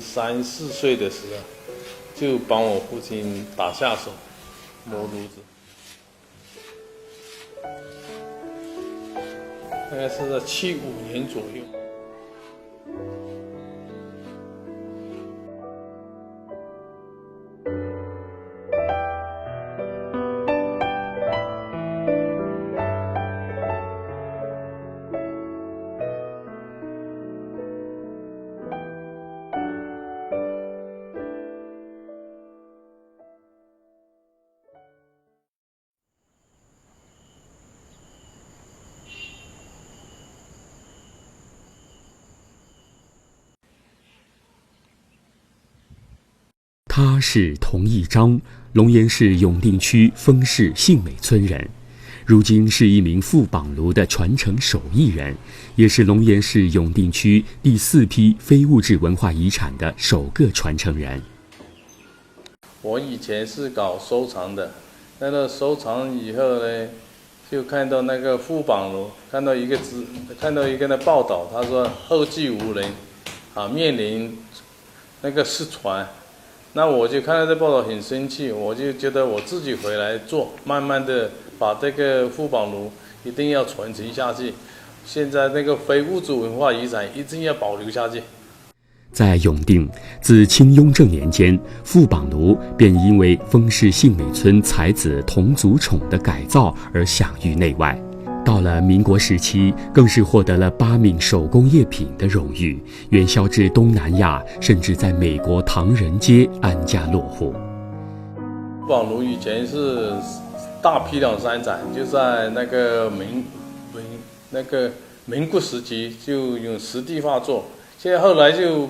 13、14岁的时候，就帮我父亲打下手磨炉子，大概是在75年左右。他是童义章，龙岩市永定区丰市信美村人，如今是一名副榜炉的传承手艺人，也是龙岩市永定区第4批非物质文化遗产的首个传承人。我以前是搞收藏的，那个收藏以后呢，就看到那个副榜炉，看到一个的报道，他说后继无人，面临那个失传。那我就看到这报道很生气，我就觉得我自己回来做，慢慢的把这个副榜炉一定要传承下去。现在那个非物质文化遗产一定要保留下去。在永定，自清雍正年间，副榜炉便因为丰市信美村才子同族宠的改造而享誉内外。到了民国时期，更是获得了8名手工业品的荣誉，远销至东南亚，甚至在美国唐人街安家落户。副榜炉以前是大批量生产，就在那个民国时期就用实地化做，现在后来就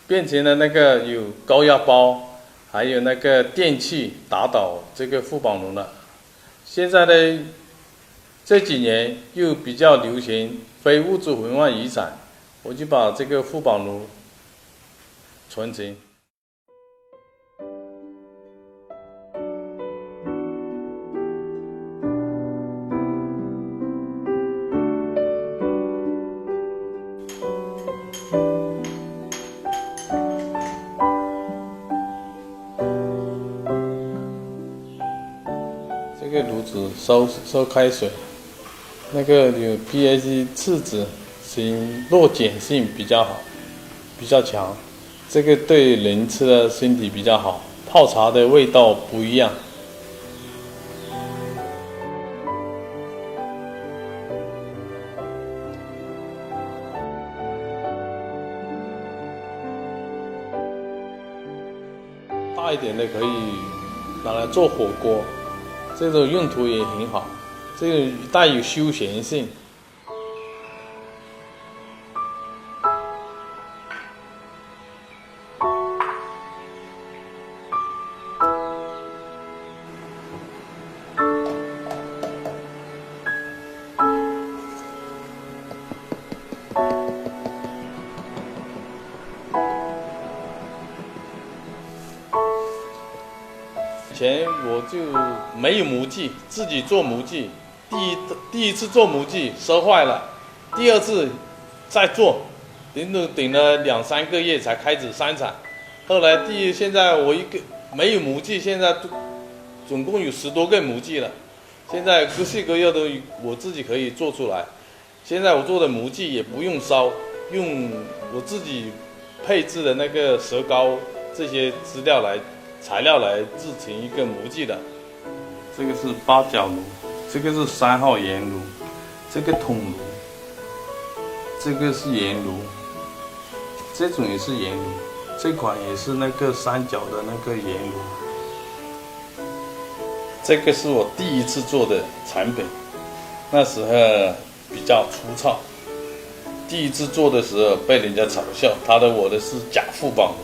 变成了那个有高压包，还有那个电器打倒这个副榜炉了。现在呢，这几年又比较流行非物质文化遗产，我就把这个副榜炉传承。这个炉子烧开水，那个有 pH 次值型弱碱性比较好，比较强，这个对人吃的身体比较好，泡茶的味道不一样。大一点的可以拿来做火锅，这种用途也很好，这个带有休闲性。以前我就没有模具，自己做模具。第一次做模具烧坏了，第二次再做，等了2、3个月才开始生产。后来现在我一个没有模具，现在总共有10多个模具了。现在各式各样的我自己可以做出来。现在我做的模具也不用烧，用我自己配置的那个石膏这些材料来制成一个模具的。这个是8角炉，这个是3号盐炉，这个筒炉，这个是盐炉，这种也是盐炉，这款也是那个3角的那个盐炉。这个是我第一次做的产品，那时候比较粗糙，第一次做的时候被人家嘲笑，我的是假副榜炉，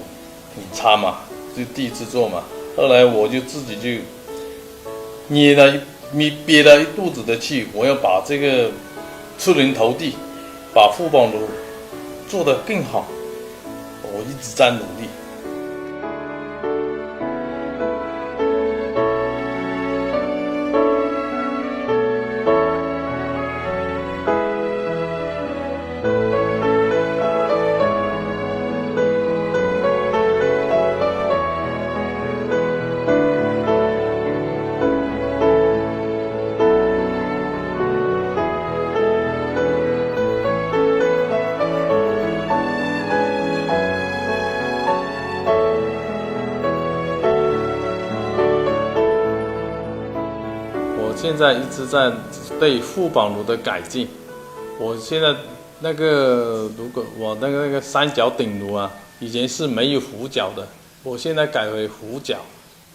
很差嘛，就第一次做嘛。后来我就自己就憋了一肚子的气，我要把这个出人头地，把副榜炉做得更好，我一直在努力。我现在一直在对副榜炉的改进。我现在如果我那个三角鼎炉啊，以前是没有弧角的，我现在改为弧角，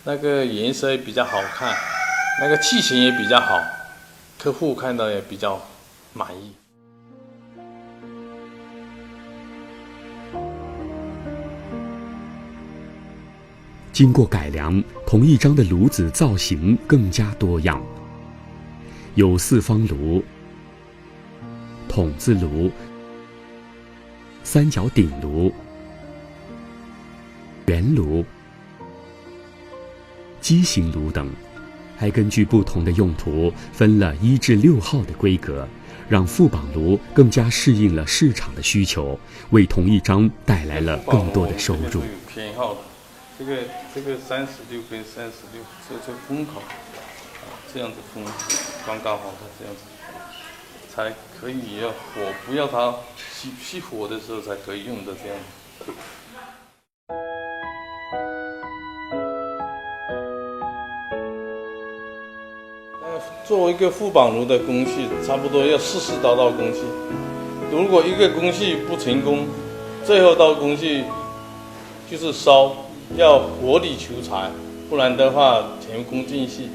那个颜色也比较好看，那个器型也比较好，客户看到也比较满意。经过改良，同一张的炉子造型更加多样，有四方炉、筒子炉、三角鼎炉、圆炉、畸形炉等，还根据不同的用途分了1至6号的规格，让副榜炉更加适应了市场的需求，为同一张带来了更多的收入。偏好的这个36跟36，这封口这样子封，刚刚好的这样子，才可以要火不要它熄火的时候才可以用的这样子。做一个副榜炉的工序，差不多要40道工序。如果一个工序不成功，最后道工序就是烧，要火力求财，不然的话前功尽弃。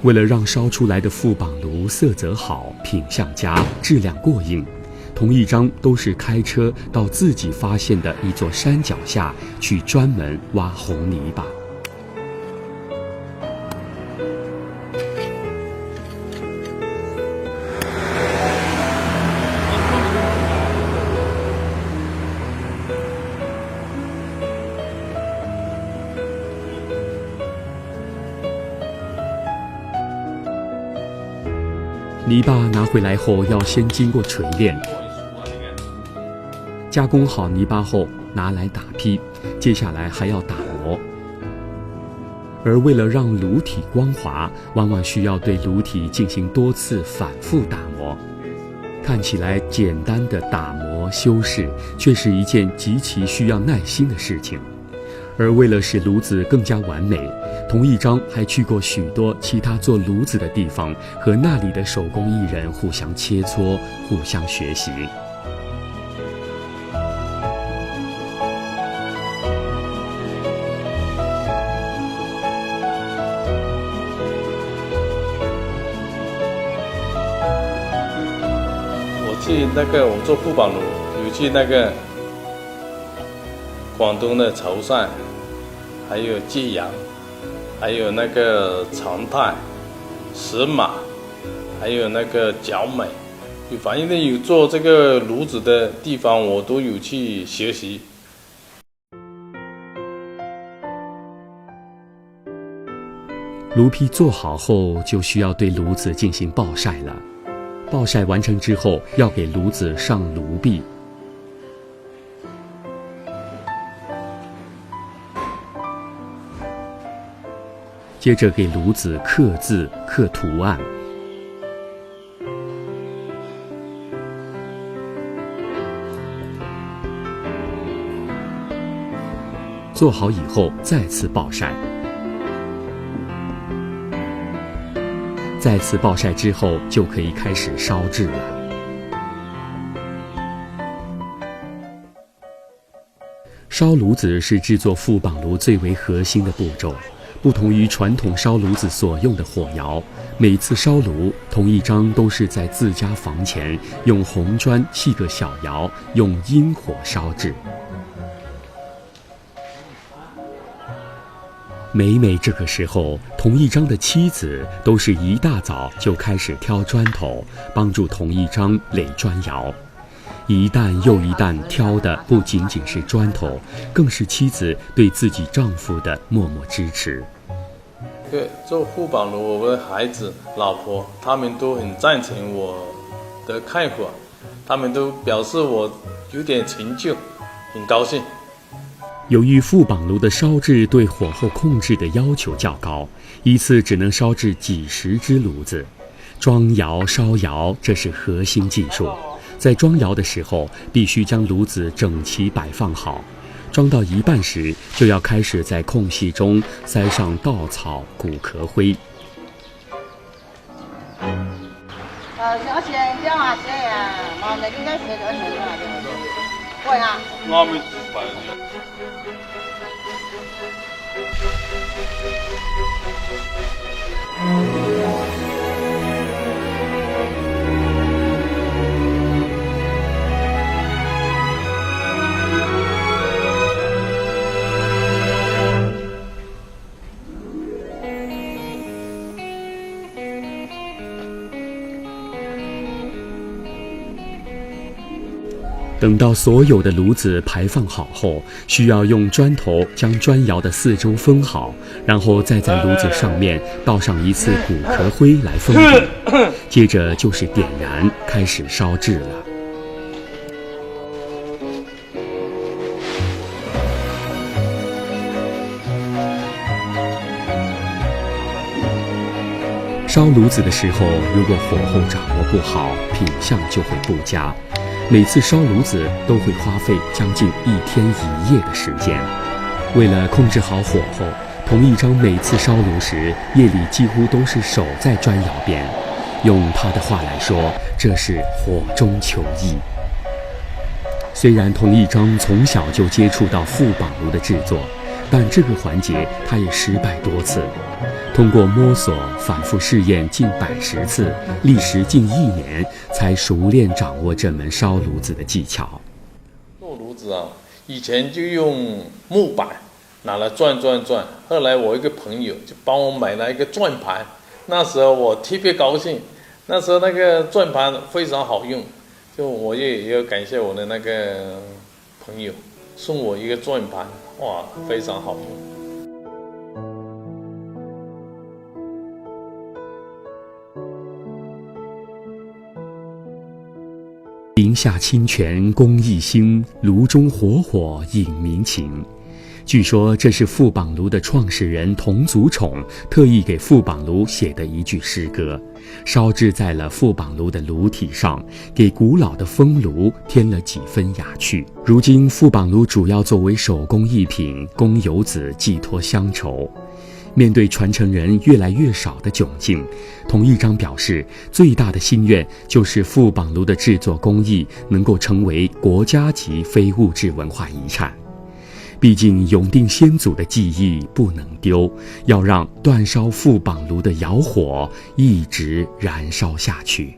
为了让烧出来的副榜炉色泽好、品相佳、质量过硬，同一张都是开车到自己发现的一座山脚下去专门挖红泥巴。泥巴拿回来后要先经过锤炼，加工好泥巴后拿来打坯，接下来还要打磨。而为了让炉体光滑，往往需要对炉体进行多次反复打磨。看起来简单的打磨修饰，却是一件极其需要耐心的事情。而为了使炉子更加完美，同一张还去过许多其他做炉子的地方，和那里的手工艺人互相切磋，互相学习。我做副榜炉，有去广东的潮汕，还有揭阳，还有长泰、石马，还有角美，反正有做这个炉子的地方，我都有去学习。炉坯做好后，就需要对炉子进行暴晒了。暴晒完成之后，要给炉子上炉壁。接着给炉子刻字、刻图案。做好以后，再次暴晒。再次暴晒之后，就可以开始烧制了。烧炉子是制作副榜炉最为核心的步骤，不同于传统烧炉子所用的火窑，每次烧炉，同一张都是在自家房前用红砖砌个小窑，用阴火烧制。每这个时候，同一章的妻子都是一大早就开始挑砖头，帮助同一章垒砖窑。一担又一担挑的不仅仅是砖头，更是妻子对自己丈夫的默默支持。对，做副榜炉，我的孩子、老婆，他们都很赞成我的看法，他们都表示我有点成就，很高兴。由于副榜炉的烧制对火候控制的要求较高，一次只能烧制几十只炉子。装窑、烧窑，这是核心技术。在装窑的时候，必须将炉子整齐摆放好。装到一半时，就要开始在空隙中塞上稻草、骨壳灰。等到所有的炉子排放好后，需要用砖头将砖窑的四周封好，然后再在炉子上面倒上一次骨壳灰来封顶，接着就是点燃，开始烧制了。烧炉子的时候，如果火候掌握不好，品相就会不佳。每次烧炉子都会花费将近1天1夜的时间。为了控制好火候，童一章每次烧炉时，夜里几乎都是守在砖窑边。用他的话来说，这是火中求艺。虽然童一章从小就接触到副榜炉的制作，但这个环节他也失败多次。通过摸索、反复试验近110次，历时近1年，才熟练掌握这门烧炉子的技巧。做炉子啊，以前就用木板拿来转。后来我一个朋友就帮我买了一个转盘，那时候我特别高兴。那时候那个转盘非常好用，就我也要感谢我的那个朋友送我一个转盘，哇，非常好用。林下清泉工艺兴，炉中火火引民情。据说这是副榜炉的创始人童祖宠特意给副榜炉写的一句诗歌，烧制在了副榜炉的炉体上，给古老的风炉添了几分雅趣。如今副榜炉主要作为手工艺品，供游子寄托乡愁。面对传承人越来越少的窘境，童一章表示，最大的心愿就是副榜炉的制作工艺能够成为国家级非物质文化遗产。毕竟永定先祖的技艺不能丢，要让煅烧副榜炉的窑火一直燃烧下去。